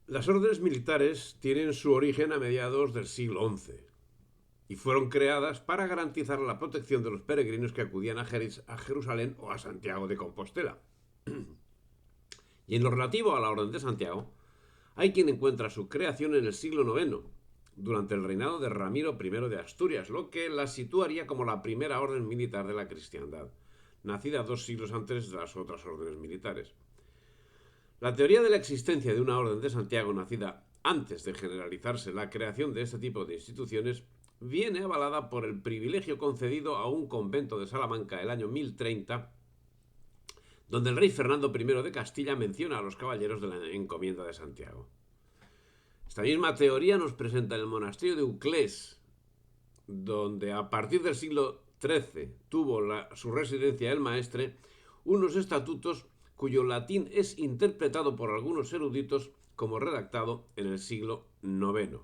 Las órdenes militares tienen su origen a mediados del siglo XI y fueron creadas para garantizar la protección de los peregrinos que acudían a Jerusalén o a Santiago de Compostela. Y en lo relativo a la Orden de Santiago, hay quien encuentra su creación en el siglo IX, durante el reinado de Ramiro I de Asturias, lo que la situaría como la primera orden militar de la cristiandad, nacida 2 siglos antes de las otras órdenes militares. La teoría de la existencia de una orden de Santiago nacida antes de generalizarse la creación de este tipo de instituciones viene avalada por el privilegio concedido a un convento de Salamanca el año 1030, donde el rey Fernando I de Castilla menciona a los caballeros de la encomienda de Santiago. Esta misma teoría nos presenta el monasterio de Uclés, donde a partir del siglo XIII tuvo su residencia el maestre, unos estatutos cuyo latín es interpretado por algunos eruditos como redactado en el siglo IX.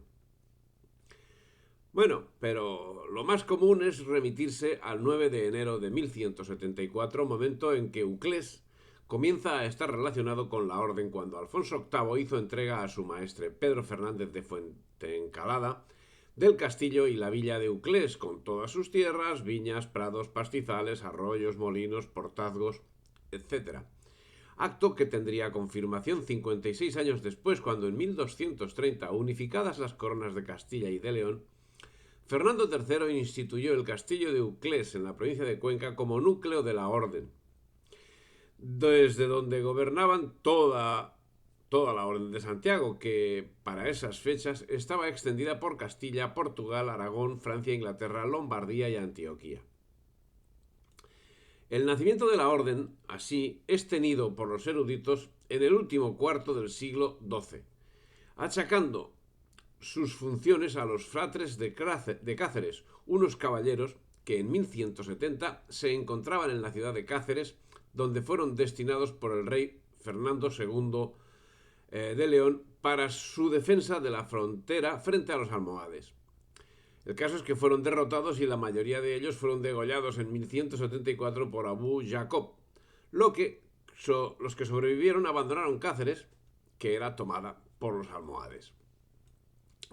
Bueno, pero lo más común es remitirse al 9 de enero de 1174, momento en que Uclés comienza a estar relacionado con la orden cuando Alfonso VIII hizo entrega a su maestre Pedro Fernández de Fuentencalada del castillo y la villa de Uclés, con todas sus tierras, viñas, prados, pastizales, arroyos, molinos, portazgos, etc. Acto que tendría confirmación 56 años después, cuando en 1230, unificadas las coronas de Castilla y de León, Fernando III instituyó el castillo de Uclés en la provincia de Cuenca como núcleo de la orden, desde donde gobernaban toda la orden de Santiago, que para esas fechas estaba extendida por Castilla, Portugal, Aragón, Francia, Inglaterra, Lombardía y Antioquía. El nacimiento de la orden, así, es tenido por los eruditos en el último cuarto del siglo XII, achacando sus funciones a los fratres de Cáceres, unos caballeros que en 1170 se encontraban en la ciudad de Cáceres, donde fueron destinados por el rey Fernando II de León para su defensa de la frontera frente a los almohades. El caso es que fueron derrotados y la mayoría de ellos fueron degollados en 1174 por Abu Jacob, los que sobrevivieron abandonaron Cáceres, que era tomada por los almohades.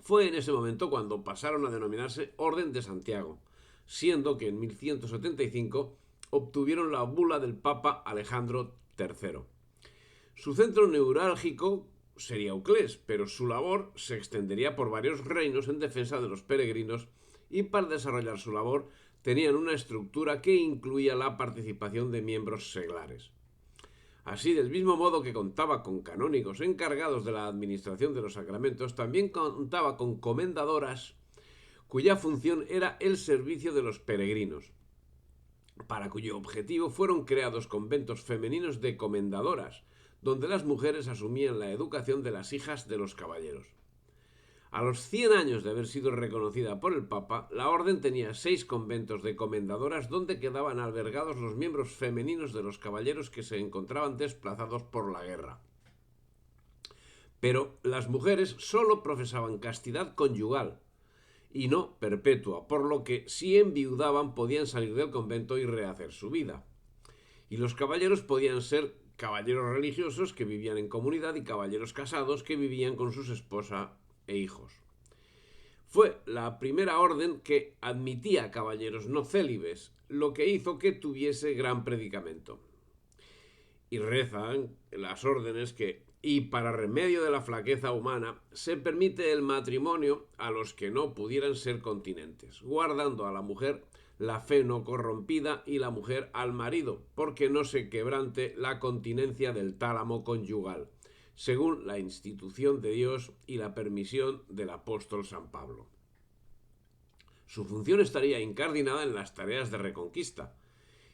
Fue en ese momento cuando pasaron a denominarse Orden de Santiago, siendo que en 1175 obtuvieron la bula del Papa Alejandro III. Su centro neurálgico sería Uclés, pero su labor se extendería por varios reinos en defensa de los peregrinos, y para desarrollar su labor tenían una estructura que incluía la participación de miembros seglares. Así, del mismo modo que contaba con canónigos encargados de la administración de los sacramentos, también contaba con comendadoras, cuya función era el servicio de los peregrinos, para cuyo objetivo fueron creados conventos femeninos de comendadoras, donde las mujeres asumían la educación de las hijas de los caballeros. A los 100 años de haber sido reconocida por el Papa, la orden tenía 6 conventos de comendadoras donde quedaban albergados los miembros femeninos de los caballeros que se encontraban desplazados por la guerra. Pero las mujeres solo profesaban castidad conyugal y no perpetua, por lo que si enviudaban podían salir del convento y rehacer su vida. Y los caballeros podían ser caballeros religiosos que vivían en comunidad y caballeros casados que vivían con sus esposas e hijos. Fue la primera orden que admitía caballeros no célibes, lo que hizo que tuviese gran predicamento. Y rezan las órdenes que, y para remedio de la flaqueza humana, se permite el matrimonio a los que no pudieran ser continentes, guardando a la mujer la fe no corrompida y la mujer al marido, porque no se quebrante la continencia del tálamo conyugal, según la institución de Dios y la permisión del apóstol San Pablo. Su función estaría incardinada en las tareas de reconquista,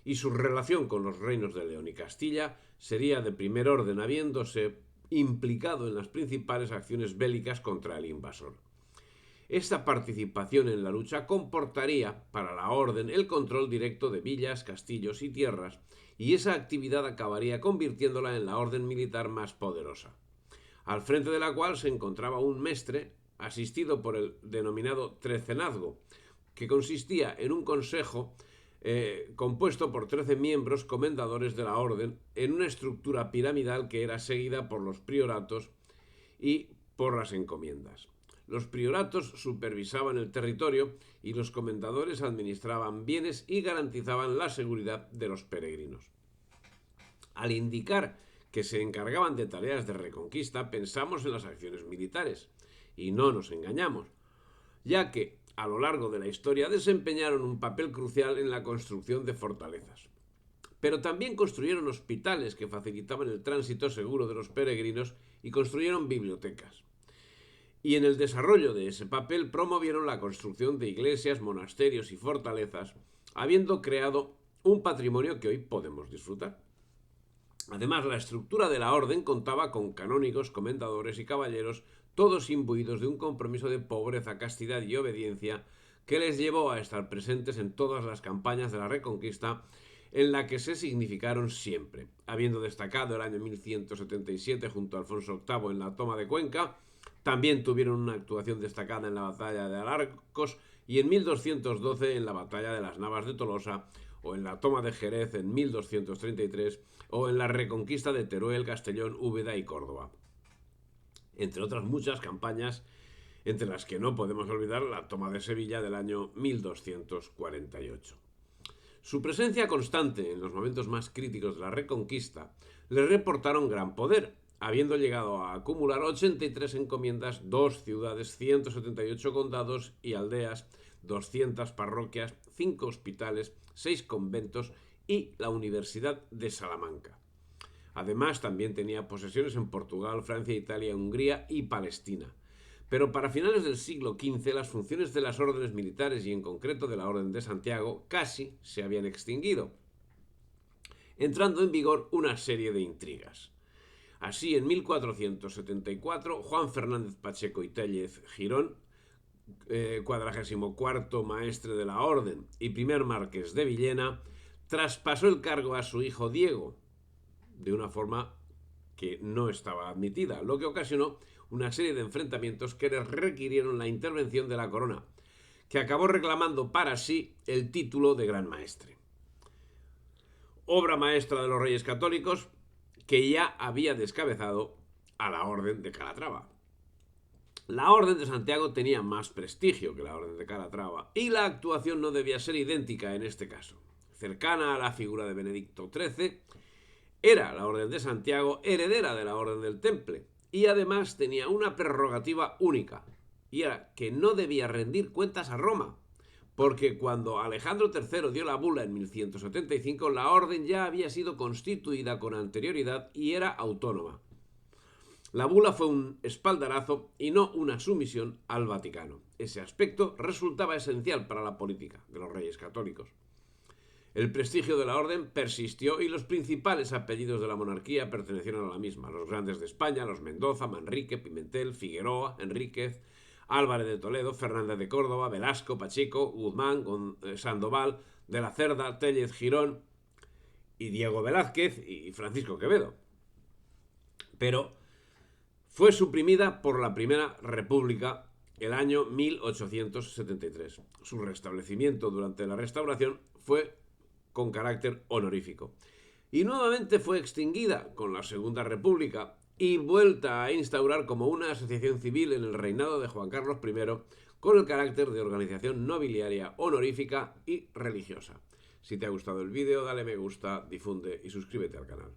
y su relación con los reinos de León y Castilla sería de primer orden, habiéndose implicado en las principales acciones bélicas contra el invasor. Esta participación en la lucha comportaría para la orden el control directo de villas, castillos y tierras, y esa actividad acabaría convirtiéndola en la orden militar más poderosa, al frente de la cual se encontraba un mestre asistido por el denominado trecenazgo, que consistía en un consejo compuesto por 13 miembros comendadores de la orden en una estructura piramidal que era seguida por los prioratos y por las encomiendas. Los prioratos supervisaban el territorio y los comendadores administraban bienes y garantizaban la seguridad de los peregrinos. Al indicar que se encargaban de tareas de reconquista, pensamos en las acciones militares, y no nos engañamos, ya que a lo largo de la historia desempeñaron un papel crucial en la construcción de fortalezas. Pero también construyeron hospitales que facilitaban el tránsito seguro de los peregrinos y construyeron bibliotecas. Y en el desarrollo de ese papel promovieron la construcción de iglesias, monasterios y fortalezas, habiendo creado un patrimonio que hoy podemos disfrutar. Además, la estructura de la orden contaba con canónigos, comendadores y caballeros, todos imbuidos de un compromiso de pobreza, castidad y obediencia que les llevó a estar presentes en todas las campañas de la Reconquista, en la que se significaron siempre, habiendo destacado el año 1177 junto a Alfonso VIII en la toma de Cuenca. También tuvieron una actuación destacada en la batalla de Alarcos y en 1212 en la batalla de las Navas de Tolosa, o en la toma de Jerez en 1233, o en la reconquista de Teruel, Castellón, Úbeda y Córdoba. Entre otras muchas campañas, entre las que no podemos olvidar la toma de Sevilla del año 1248. Su presencia constante en los momentos más críticos de la Reconquista le reportaron gran poder, habiendo llegado a acumular 83 encomiendas, 2 ciudades, 178 condados y aldeas, 200 parroquias, 5 hospitales, 6 conventos y la Universidad de Salamanca. Además, también tenía posesiones en Portugal, Francia, Italia, Hungría y Palestina. Pero para finales del siglo XV las funciones de las órdenes militares y en concreto de la Orden de Santiago casi se habían extinguido, entrando en vigor una serie de intrigas. Así, en 1474, Juan Fernández Pacheco y Tellez Girón, 44º maestre de la Orden y primer marqués de Villena, traspasó el cargo a su hijo Diego, de una forma que no estaba admitida, lo que ocasionó una serie de enfrentamientos que les requirieron la intervención de la corona, que acabó reclamando para sí el título de Gran Maestre. Obra maestra de los Reyes Católicos, que ya había descabezado a la Orden de Calatrava. La Orden de Santiago tenía más prestigio que la Orden de Calatrava, y la actuación no debía ser idéntica en este caso. Cercana a la figura de Benedicto XIII, era la Orden de Santiago heredera de la Orden del Temple, y además tenía una prerrogativa única, y era que no debía rendir cuentas a Roma, porque cuando Alejandro III dio la bula en 1175, la orden ya había sido constituida con anterioridad y era autónoma. La bula fue un espaldarazo y no una sumisión al Vaticano. Ese aspecto resultaba esencial para la política de los Reyes Católicos. El prestigio de la orden persistió y los principales apellidos de la monarquía pertenecieron a la misma. Los grandes de España, los Mendoza, Manrique, Pimentel, Figueroa, Enríquez, Álvarez de Toledo, Fernández de Córdoba, Velasco, Pacheco, Guzmán, Sandoval, de la Cerda, Tellez Girón y Diego Velázquez y Francisco Quevedo. Pero fue suprimida por la Primera República el año 1873. Su restablecimiento durante la Restauración fue con carácter honorífico. Y nuevamente fue extinguida con la Segunda República y vuelta a instaurar como una asociación civil en el reinado de Juan Carlos I con el carácter de organización nobiliaria, honorífica y religiosa. Si te ha gustado el vídeo, dale me gusta, difunde y suscríbete al canal.